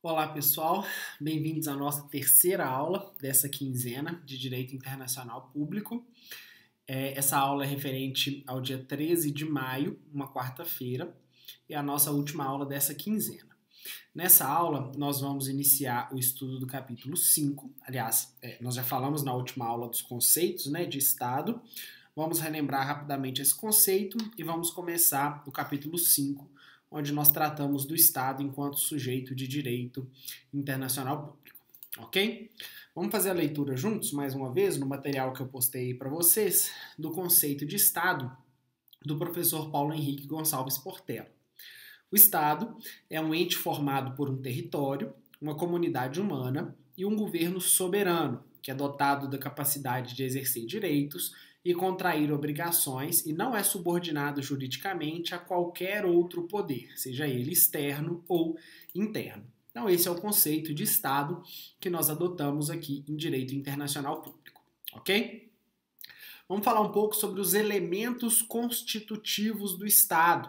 Olá pessoal, bem-vindos à nossa terceira aula dessa quinzena de Direito Internacional Público. Essa aula é referente ao dia 13 de maio, uma quarta-feira, e a nossa última aula dessa quinzena. Nessa aula, nós vamos iniciar o estudo do capítulo 5, aliás, nós já falamos na última aula dos conceitos, de Estado. Vamos relembrar rapidamente esse conceito e vamos começar o capítulo 5, onde nós tratamos do Estado enquanto sujeito de direito internacional público, ok? Vamos fazer a leitura juntos, mais uma vez, no material que eu postei para vocês, do conceito de Estado, do professor Paulo Henrique Gonçalves Portela. O Estado é um ente formado por um território, uma comunidade humana e um governo soberano, que é dotado da capacidade de exercer direitos e contrair obrigações e não é subordinado juridicamente a qualquer outro poder, seja ele externo ou interno. Então esse é o conceito de Estado que nós adotamos aqui em Direito Internacional Público, ok? Vamos falar um pouco sobre os elementos constitutivos do Estado.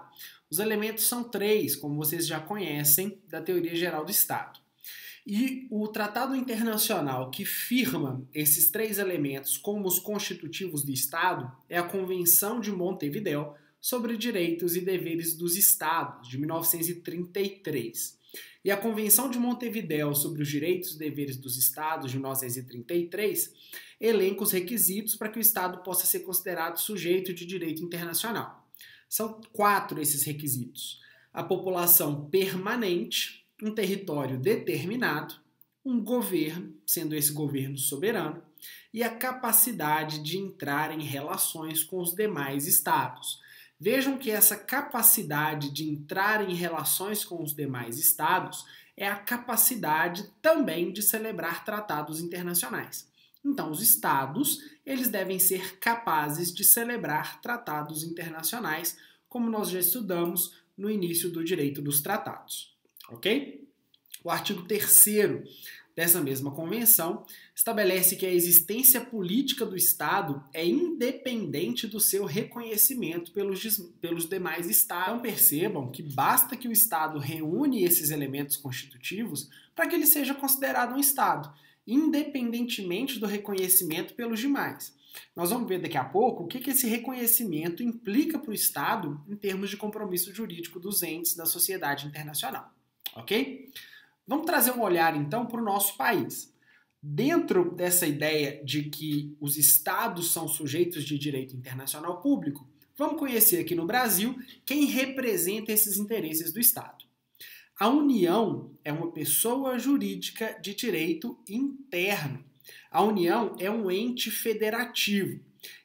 Os elementos são 3, como vocês já conhecem, da teoria geral do Estado. E o tratado internacional que firma esses 3 elementos como os constitutivos do Estado é a Convenção de Montevidéu sobre Direitos e Deveres dos Estados, de 1933. E a Convenção de Montevidéu sobre os Direitos e Deveres dos Estados, de 1933, elenca os requisitos para que o Estado possa ser considerado sujeito de direito internacional. São 4 esses requisitos: a população permanente, um território determinado, um governo, sendo esse governo soberano, e a capacidade de entrar em relações com os demais estados. Vejam que essa capacidade de entrar em relações com os demais estados é a capacidade também de celebrar tratados internacionais. Então, os estados, eles devem ser capazes de celebrar tratados internacionais, como nós já estudamos no início do direito dos tratados. Ok? O artigo 3º dessa mesma convenção estabelece que a existência política do Estado é independente do seu reconhecimento pelos demais Estados. Então percebam que basta que o Estado reúne esses elementos constitutivos para que ele seja considerado um Estado, independentemente do reconhecimento pelos demais. Nós vamos ver daqui a pouco o que esse reconhecimento implica para o Estado em termos de compromisso jurídico dos entes da sociedade internacional. Ok? Vamos trazer um olhar, então, para o nosso país. Dentro dessa ideia de que os estados são sujeitos de direito internacional público, vamos conhecer aqui no Brasil quem representa esses interesses do Estado. A União é uma pessoa jurídica de direito interno. A União é um ente federativo.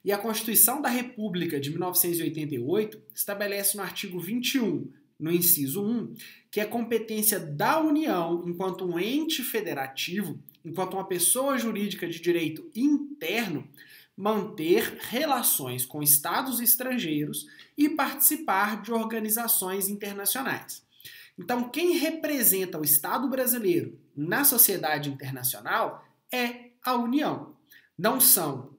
E a Constituição da República de 1988 estabelece no artigo 21, no inciso 1, que é competência da União, enquanto um ente federativo, enquanto uma pessoa jurídica de direito interno, manter relações com estados estrangeiros e participar de organizações internacionais. Então, quem representa o Estado brasileiro na sociedade internacional é a União. Não são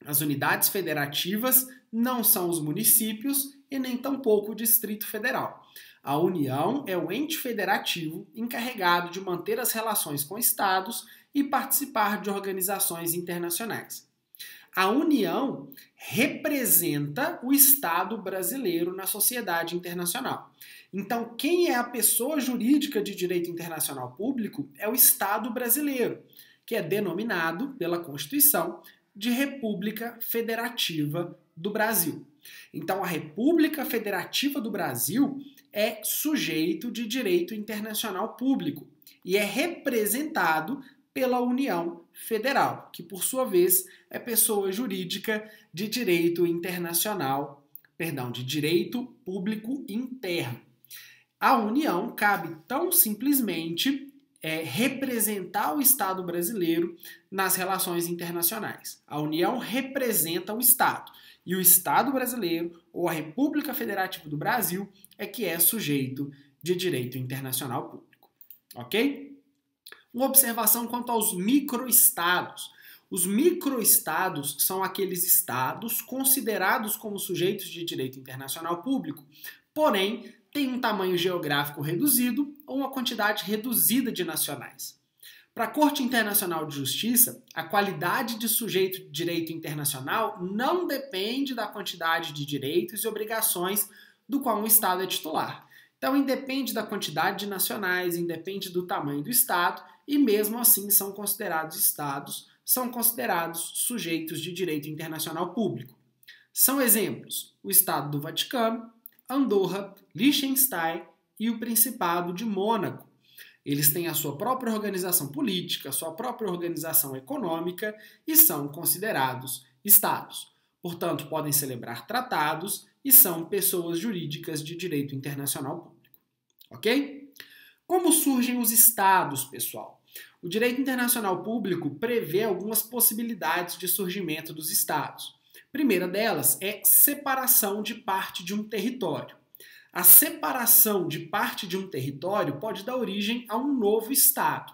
as unidades federativas, não são os municípios e nem tampouco o Distrito Federal. A União é o ente federativo encarregado de manter as relações com estados e participar de organizações internacionais. A União representa o Estado brasileiro na sociedade internacional. Então, quem é a pessoa jurídica de direito internacional público é o Estado brasileiro, que é denominado pela Constituição de República Federativa do Brasil. Então, a República Federativa do Brasil é sujeito de direito internacional público e é representado pela União Federal, que por sua vez é pessoa jurídica de direito internacional, de direito público interno. A União cabe tão simplesmente representar o Estado brasileiro nas relações internacionais. A União representa o Estado. E o Estado brasileiro, ou a República Federativa do Brasil, é que é sujeito de direito internacional público. Ok? Uma observação quanto aos microestados. Os microestados são aqueles estados considerados como sujeitos de direito internacional público, porém tem um tamanho geográfico reduzido ou uma quantidade reduzida de nacionais. Para a Corte Internacional de Justiça, a qualidade de sujeito de direito internacional não depende da quantidade de direitos e obrigações do qual um Estado é titular. Então, independe da quantidade de nacionais, independe do tamanho do Estado e, mesmo assim, são considerados Estados, são considerados sujeitos de direito internacional público. São exemplos o Estado do Vaticano, Andorra, Liechtenstein e o Principado de Mônaco. Eles têm a sua própria organização política, a sua própria organização econômica e são considerados Estados. Portanto, podem celebrar tratados e são pessoas jurídicas de direito internacional público. Ok? Como surgem os Estados, pessoal? O direito internacional público prevê algumas possibilidades de surgimento dos Estados. A primeira delas é separação de parte de um território. A separação de parte de um território pode dar origem a um novo Estado.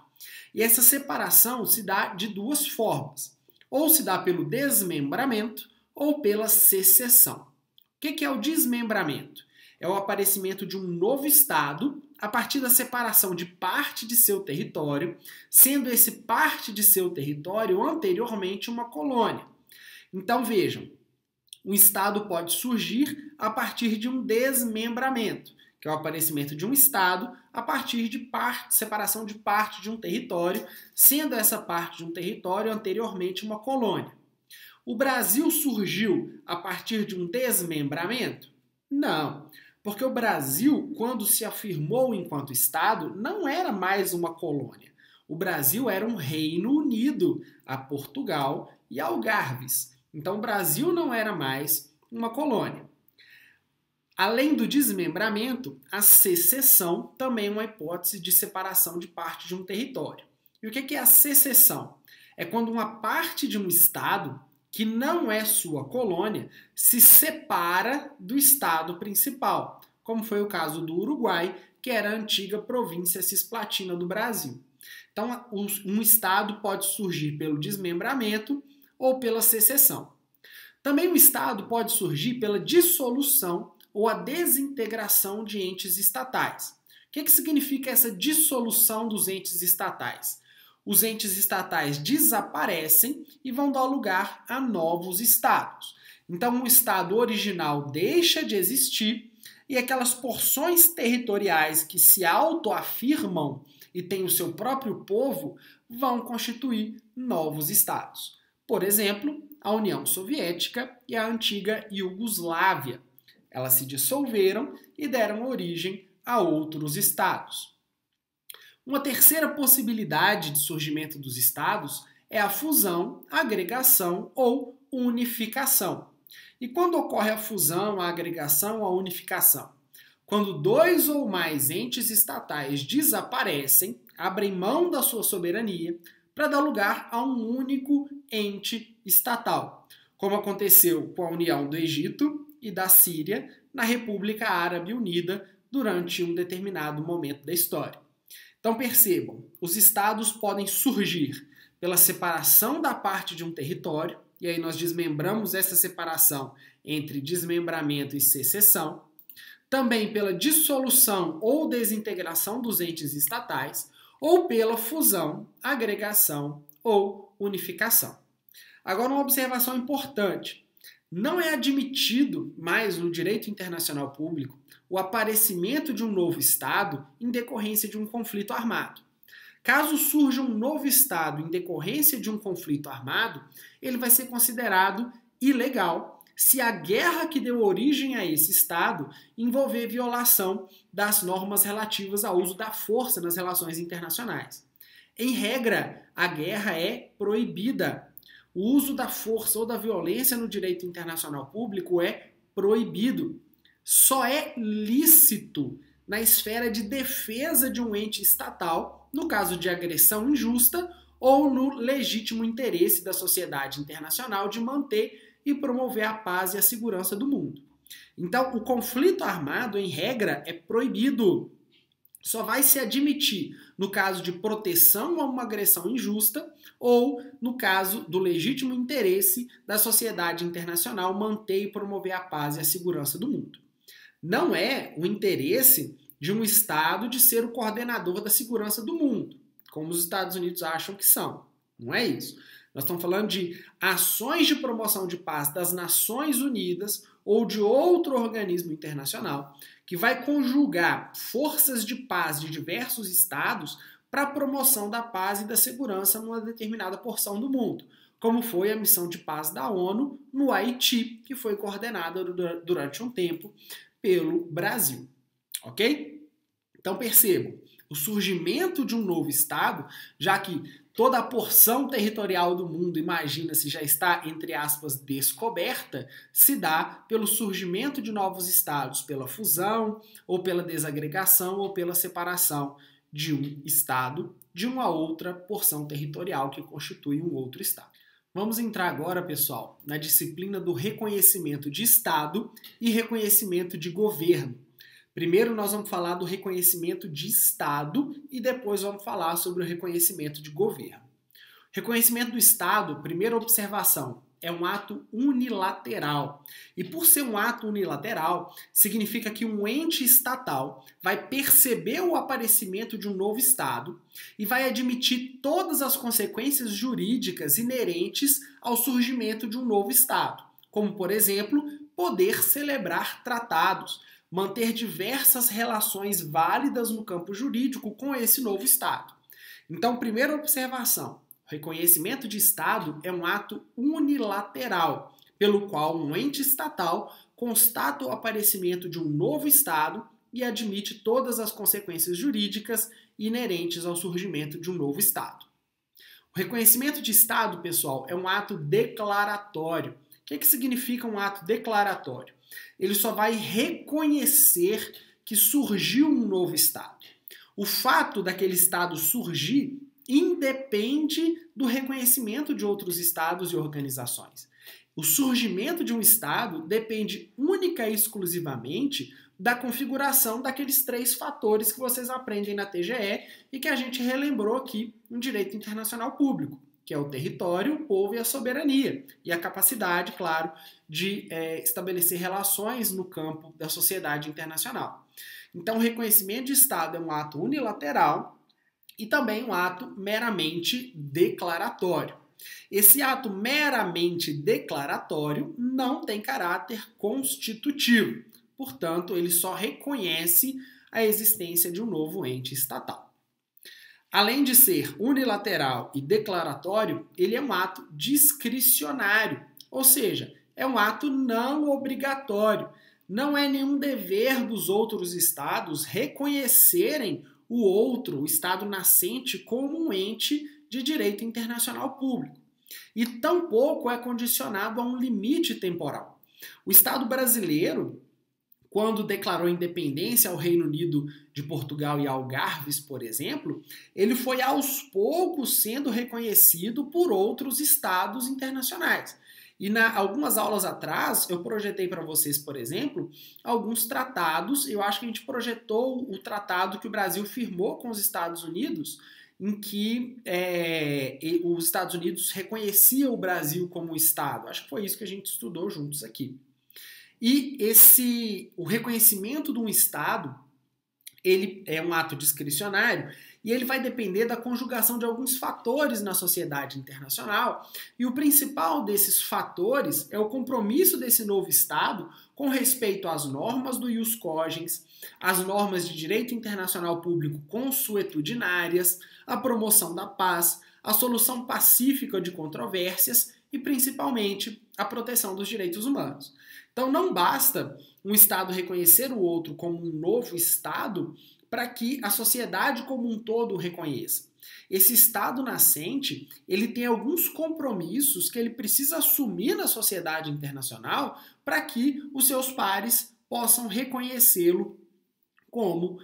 E essa separação se dá de duas formas. Ou se dá pelo desmembramento ou pela secessão. O que é o desmembramento? É o aparecimento de um novo Estado a partir da separação de parte de seu território, sendo esse parte de seu território anteriormente uma colônia. Então vejam, um Estado pode surgir a partir de um desmembramento, que é o aparecimento de um Estado a partir de separação de parte de um território, sendo essa parte de um território anteriormente uma colônia. O Brasil surgiu a partir de um desmembramento? Não, porque o Brasil, quando se afirmou enquanto Estado, não era mais uma colônia. O Brasil era um reino unido a Portugal e Algarves. Então, o Brasil não era mais uma colônia. Além do desmembramento, a secessão também é uma hipótese de separação de parte de um território. E o que é a secessão? É quando uma parte de um Estado, que não é sua colônia, se separa do Estado principal, como foi o caso do Uruguai, que era a antiga província cisplatina do Brasil. Então, um Estado pode surgir pelo desmembramento ou pela secessão. Também o Estado pode surgir pela dissolução ou a desintegração de entes estatais. O que significa essa dissolução dos entes estatais? Os entes estatais desaparecem e vão dar lugar a novos estados. Então, o estado original deixa de existir e aquelas porções territoriais que se autoafirmam e têm o seu próprio povo vão constituir novos estados. Por exemplo, a União Soviética e a antiga Iugoslávia. Elas se dissolveram e deram origem a outros estados. Uma terceira possibilidade de surgimento dos estados é a fusão, agregação ou unificação. E quando ocorre a fusão, a agregação ou a unificação? Quando dois ou mais entes estatais desaparecem, abrem mão da sua soberania para dar lugar a um único ente estatal, como aconteceu com a união do Egito e da Síria na República Árabe Unida durante um determinado momento da história. Então percebam, os estados podem surgir pela separação da parte de um território, e aí nós desmembramos essa separação entre desmembramento e secessão, também pela dissolução ou desintegração dos entes estatais, ou pela fusão, agregação ou unificação. Agora, uma observação importante. Não é admitido mais no direito internacional público o aparecimento de um novo Estado em decorrência de um conflito armado. Caso surja um novo Estado em decorrência de um conflito armado, ele vai ser considerado ilegal se a guerra que deu origem a esse Estado envolver violação das normas relativas ao uso da força nas relações internacionais. Em regra, a guerra é proibida. O uso da força ou da violência no direito internacional público é proibido. Só é lícito na esfera de defesa de um ente estatal, no caso de agressão injusta, ou no legítimo interesse da sociedade internacional de manter e promover a paz e a segurança do mundo. Então, o conflito armado, em regra, é proibido. Só vai se admitir no caso de proteção a uma agressão injusta ou no caso do legítimo interesse da sociedade internacional manter e promover a paz e a segurança do mundo. Não é o interesse de um Estado de ser o coordenador da segurança do mundo, como os Estados Unidos acham que são. Não é isso. Nós estamos falando de ações de promoção de paz das Nações Unidas ou de outro organismo internacional que vai conjugar forças de paz de diversos estados para a promoção da paz e da segurança numa determinada porção do mundo, como foi a missão de paz da ONU no Haiti, que foi coordenada durante um tempo pelo Brasil. Ok? Então percebam, o surgimento de um novo Estado, já que toda a porção territorial do mundo, imagina-se, já está, entre aspas, descoberta, se dá pelo surgimento de novos Estados, pela fusão, ou pela desagregação, ou pela separação de um Estado de uma outra porção territorial que constitui um outro Estado. Vamos entrar agora, pessoal, na disciplina do reconhecimento de Estado e reconhecimento de governo. Primeiro nós vamos falar do reconhecimento de Estado e depois vamos falar sobre o reconhecimento de governo. Reconhecimento do Estado, primeira observação, é um ato unilateral. E por ser um ato unilateral, significa que um ente estatal vai perceber o aparecimento de um novo Estado e vai admitir todas as consequências jurídicas inerentes ao surgimento de um novo Estado, como, por exemplo, poder celebrar tratados, manter diversas relações válidas no campo jurídico com esse novo Estado. Então, primeira observação, o reconhecimento de Estado é um ato unilateral, pelo qual um ente estatal constata o aparecimento de um novo Estado e admite todas as consequências jurídicas inerentes ao surgimento de um novo Estado. O reconhecimento de Estado, pessoal, é um ato declaratório. O que significa um ato declaratório? Ele só vai reconhecer que surgiu um novo Estado. O fato daquele Estado surgir independe do reconhecimento de outros Estados e organizações. O surgimento de um Estado depende única e exclusivamente da configuração daqueles 3 fatores que vocês aprendem na TGE e que a gente relembrou aqui no Direito Internacional Público, que é o território, o povo e a soberania, e a capacidade, claro, de estabelecer relações no campo da sociedade internacional. Então, o reconhecimento de Estado é um ato unilateral e também um ato meramente declaratório. Esse ato meramente declaratório não tem caráter constitutivo, portanto, ele só reconhece a existência de um novo ente estatal. Além de ser unilateral e declaratório, ele é um ato discricionário, ou seja, é um ato não obrigatório. Não é nenhum dever dos outros estados reconhecerem o outro, o Estado nascente, como um ente de direito internacional público. E tampouco é condicionado a um limite temporal. O Estado brasileiro, quando declarou independência ao Reino Unido de Portugal e Algarves, por exemplo, ele foi aos poucos sendo reconhecido por outros estados internacionais. E algumas aulas atrás, eu projetei para vocês, por exemplo, alguns tratados. Eu acho que a gente projetou o tratado que o Brasil firmou com os Estados Unidos, em que os Estados Unidos reconheciam o Brasil como Estado. Acho que foi isso que a gente estudou juntos aqui. E o reconhecimento de um Estado, ele é um ato discricionário e ele vai depender da conjugação de alguns fatores na sociedade internacional, e o principal desses fatores é o compromisso desse novo Estado com respeito às normas do ius cogens, às normas de direito internacional público consuetudinárias, a promoção da paz, a solução pacífica de controvérsias e, principalmente, a proteção dos direitos humanos. Então não basta um Estado reconhecer o outro como um novo Estado para que a sociedade como um todo o reconheça. Esse Estado nascente, ele tem alguns compromissos que ele precisa assumir na sociedade internacional para que os seus pares possam reconhecê-lo como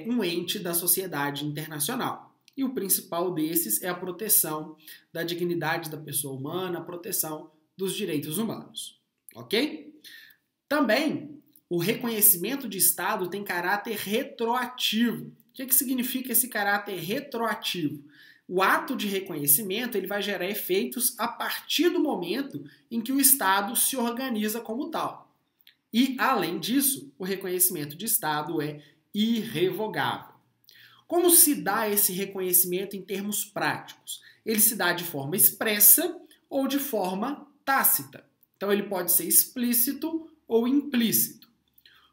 um ente da sociedade internacional. E o principal desses é a proteção da dignidade da pessoa humana, a proteção dos direitos humanos. Ok? Também, o reconhecimento de Estado tem caráter retroativo. O que significa esse caráter retroativo? O ato de reconhecimento ele vai gerar efeitos a partir do momento em que o Estado se organiza como tal. E, além disso, o reconhecimento de Estado é irrevogável. Como se dá esse reconhecimento em termos práticos? Ele se dá de forma expressa ou de forma tácita. Então, ele pode ser explícito ou implícito.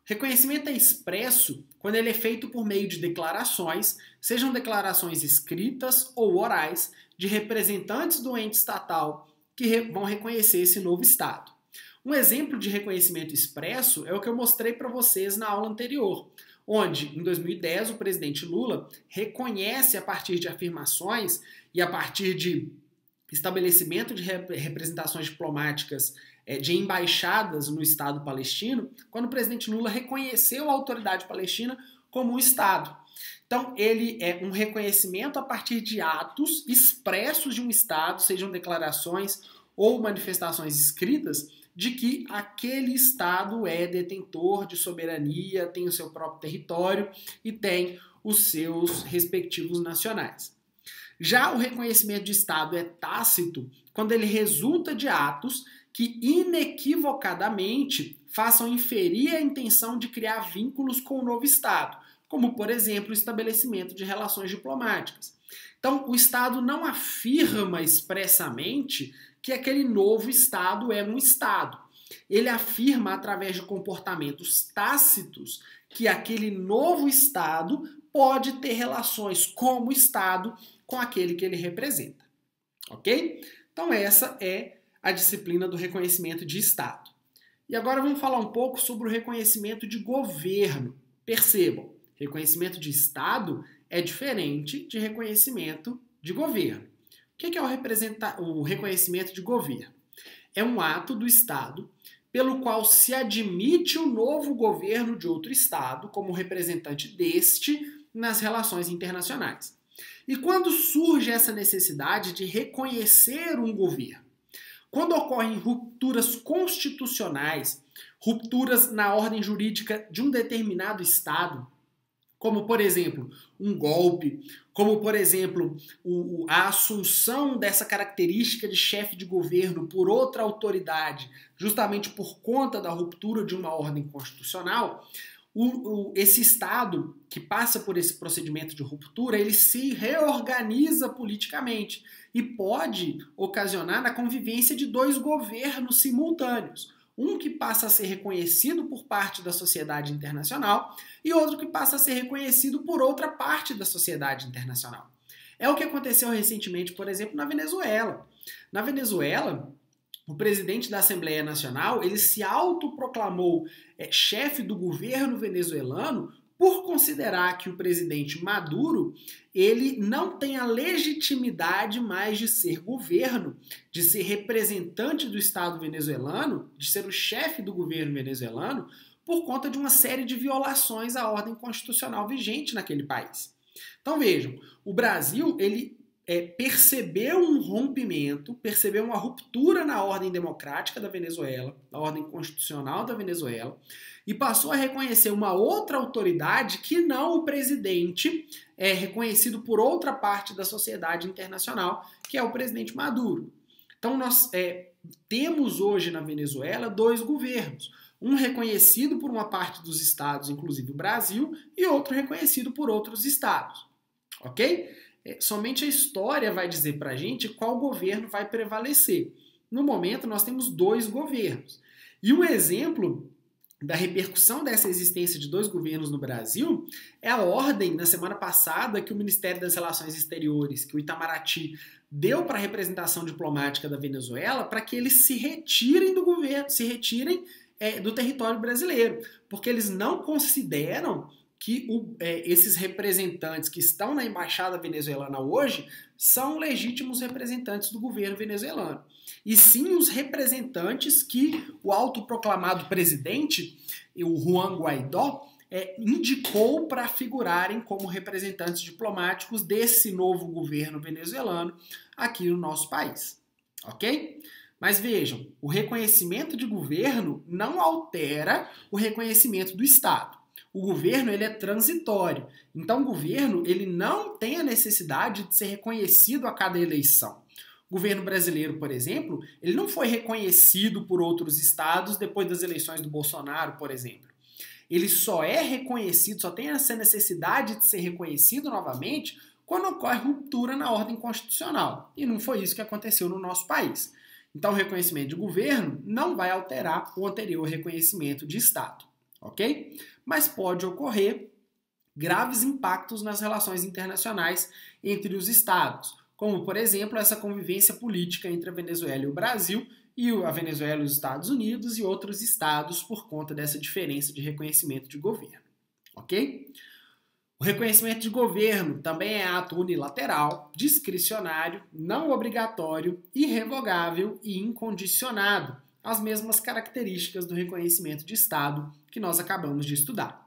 Reconhecimento é expresso quando ele é feito por meio de declarações, sejam declarações escritas ou orais, de representantes do ente estatal que vão reconhecer esse novo Estado. Um exemplo de reconhecimento expresso é o que eu mostrei para vocês na aula anterior, onde, em 2010, o presidente Lula reconhece, a partir de afirmações e a partir de estabelecimento de representações diplomáticas de embaixadas no Estado palestino, quando o presidente Lula reconheceu a autoridade palestina como um Estado. Então, ele é um reconhecimento a partir de atos expressos de um Estado, sejam declarações ou manifestações escritas, de que aquele Estado é detentor de soberania, tem o seu próprio território e tem os seus respectivos nacionais. Já o reconhecimento de Estado é tácito quando ele resulta de atos que inequivocadamente façam inferir a intenção de criar vínculos com o novo Estado, como, por exemplo, o estabelecimento de relações diplomáticas. Então, o Estado não afirma expressamente que aquele novo Estado é um Estado. Ele afirma, através de comportamentos tácitos, que aquele novo Estado pode ter relações como Estado com aquele que ele representa. Ok? Então essa é a disciplina do reconhecimento de Estado. E agora vamos falar um pouco sobre o reconhecimento de governo. Percebam, reconhecimento de Estado é diferente de reconhecimento de governo. O que é o reconhecimento de governo? É um ato do Estado pelo qual se admite o novo governo de outro Estado como representante deste nas relações internacionais. E quando surge essa necessidade de reconhecer um governo? Quando ocorrem rupturas constitucionais, rupturas na ordem jurídica de um determinado Estado, como, por exemplo, um golpe, como, por exemplo, a assunção dessa característica de chefe de governo por outra autoridade, justamente por conta da ruptura de uma ordem constitucional, esse Estado que passa por esse procedimento de ruptura, ele se reorganiza politicamente e pode ocasionar na convivência de dois governos simultâneos. Um que passa a ser reconhecido por parte da sociedade internacional e outro que passa a ser reconhecido por outra parte da sociedade internacional. É o que aconteceu recentemente, por exemplo, na Venezuela. Na Venezuela, o presidente da Assembleia Nacional, ele se autoproclamou chefe do governo venezuelano por considerar que o presidente Maduro, ele não tem a legitimidade mais de ser governo, de ser representante do Estado venezuelano, de ser o chefe do governo venezuelano, por conta de uma série de violações à ordem constitucional vigente naquele país. Então vejam, o Brasil, ele percebeu um rompimento, percebeu uma ruptura na ordem democrática da Venezuela, na ordem constitucional da Venezuela, e passou a reconhecer uma outra autoridade que não o presidente reconhecido por outra parte da sociedade internacional, que é o presidente Maduro. Então nós temos hoje na Venezuela dois governos, um reconhecido por uma parte dos estados, inclusive o Brasil, e outro reconhecido por outros estados. Ok? Somente a história vai dizer para a gente qual governo vai prevalecer. No momento, nós temos dois governos. E um exemplo da repercussão dessa existência de dois governos no Brasil é a ordem, na semana passada, que o Ministério das Relações Exteriores, que o Itamaraty deu para a representação diplomática da Venezuela, para que eles se retirem do governo, se retirem do território brasileiro, porque eles não consideram que esses representantes que estão na embaixada venezuelana hoje são legítimos representantes do governo venezuelano. E sim os representantes que o autoproclamado presidente, o Juan Guaidó, indicou para figurarem como representantes diplomáticos desse novo governo venezuelano aqui no nosso país. Ok? Mas vejam, o reconhecimento de governo não altera o reconhecimento do Estado. O governo ele é transitório. Então o governo ele não tem a necessidade de ser reconhecido a cada eleição. O governo brasileiro, por exemplo, ele não foi reconhecido por outros estados depois das eleições do Bolsonaro, por exemplo. Ele só é reconhecido, só tem essa necessidade de ser reconhecido novamente quando ocorre ruptura na ordem constitucional. E não foi isso que aconteceu no nosso país. Então, o reconhecimento de governo não vai alterar o anterior reconhecimento de Estado, ok? Mas pode ocorrer graves impactos nas relações internacionais entre os Estados, como, por exemplo, essa convivência política entre a Venezuela e o Brasil, e a Venezuela e os Estados Unidos e outros estados por conta dessa diferença de reconhecimento de governo, ok? O reconhecimento de governo também é ato unilateral, discricionário, não obrigatório, irrevogável e incondicionado, as mesmas características do reconhecimento de Estado que nós acabamos de estudar.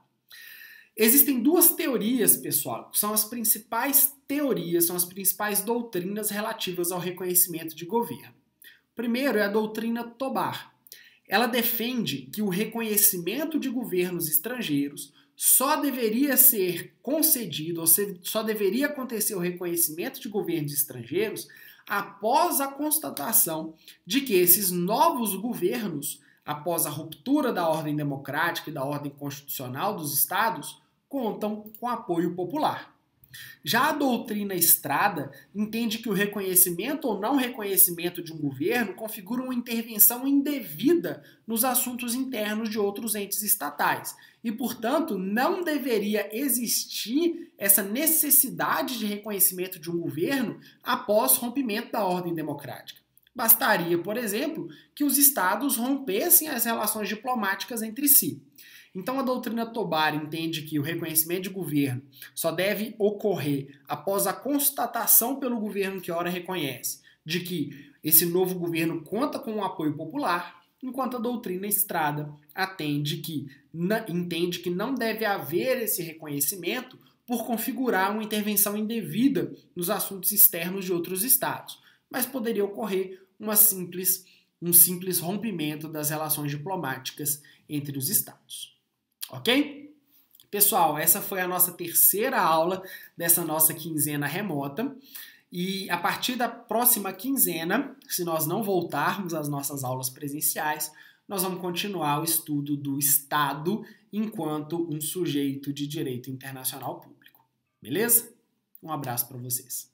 Existem duas teorias, pessoal, que são as principais teorias, são as principais doutrinas relativas ao reconhecimento de governo. Primeiro é a doutrina Tobar. Ela defende que o reconhecimento de governos estrangeiros só deveria ser concedido, ou seja, só deveria acontecer o reconhecimento de governos estrangeiros após a constatação de que esses novos governos, após a ruptura da ordem democrática e da ordem constitucional dos estados, contam com apoio popular. Já a doutrina Estrada entende que o reconhecimento ou não reconhecimento de um governo configura uma intervenção indevida nos assuntos internos de outros entes estatais e, portanto, não deveria existir essa necessidade de reconhecimento de um governo após rompimento da ordem democrática. Bastaria, por exemplo, que os estados rompessem as relações diplomáticas entre si. Então, a doutrina Tobar entende que o reconhecimento de governo só deve ocorrer após a constatação pelo governo que ora reconhece de que esse novo governo conta com um apoio popular, enquanto a doutrina Estrada entende que não deve haver esse reconhecimento por configurar uma intervenção indevida nos assuntos externos de outros estados, mas poderia ocorrer um simples rompimento das relações diplomáticas entre os estados. Ok? Pessoal, essa foi a nossa terceira aula dessa nossa quinzena remota. E a partir da próxima quinzena, se nós não voltarmos às nossas aulas presenciais, nós vamos continuar o estudo do Estado enquanto um sujeito de direito internacional público. Beleza? Um abraço para vocês.